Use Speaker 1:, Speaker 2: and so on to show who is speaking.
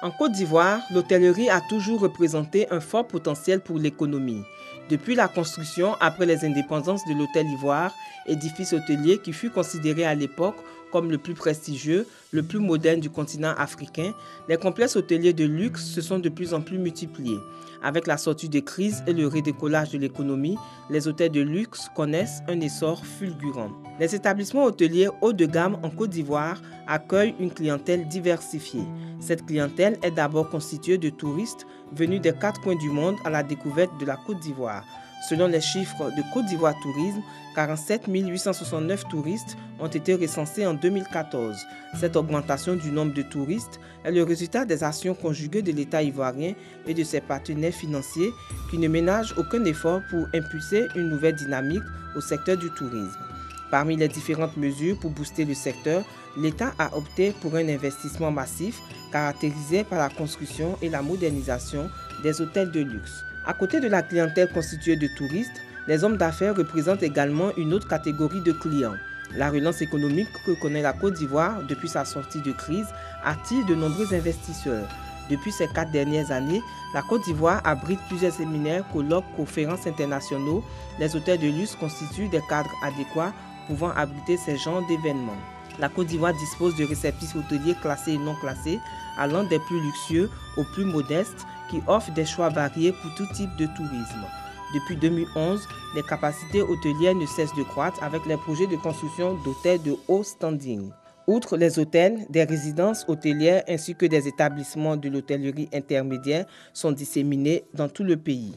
Speaker 1: En Côte d'Ivoire, l'hôtellerie a toujours représenté un fort potentiel pour l'économie. Depuis la construction après les indépendances de l'Hôtel Ivoire, édifice hôtelier qui fut considéré à l'époque comme le plus prestigieux, le plus moderne du continent africain, les complexes hôteliers de luxe se sont de plus en plus multipliés. Avec la sortie de crise et le redécollage de l'économie, les hôtels de luxe connaissent un essor fulgurant. Les établissements hôteliers haut de gamme en Côte d'Ivoire accueillent une clientèle diversifiée. Cette clientèle est d'abord constituée de touristes venus des 4 coins du monde à la découverte de la Côte d'Ivoire. Selon les chiffres de Côte d'Ivoire Tourisme, 47 869 touristes ont été recensés en 2014. Cette augmentation du nombre de touristes est le résultat des actions conjuguées de l'État ivoirien et de ses partenaires financiers qui ne ménagent aucun effort pour impulser une nouvelle dynamique au secteur du tourisme. Parmi les différentes mesures pour booster le secteur, l'État a opté pour un investissement massif caractérisé par la construction et la modernisation des hôtels de luxe. À côté de la clientèle constituée de touristes, les hommes d'affaires représentent également une autre catégorie de clients. La relance économique que connaît la Côte d'Ivoire depuis sa sortie de crise attire de nombreux investisseurs. Depuis ces 4 dernières années, la Côte d'Ivoire abrite plusieurs séminaires, colloques, conférences internationaux. Les hôtels de luxe constituent des cadres adéquats pouvant abriter ces genres d'événements. La Côte d'Ivoire dispose de réceptifs hôteliers classés et non classés, allant des plus luxueux aux plus modestes, qui offrent des choix variés pour tout type de tourisme. Depuis 2011, les capacités hôtelières ne cessent de croître avec les projets de construction d'hôtels de haut standing. Outre les hôtels, des résidences hôtelières ainsi que des établissements de l'hôtellerie intermédiaire sont disséminés dans tout le pays.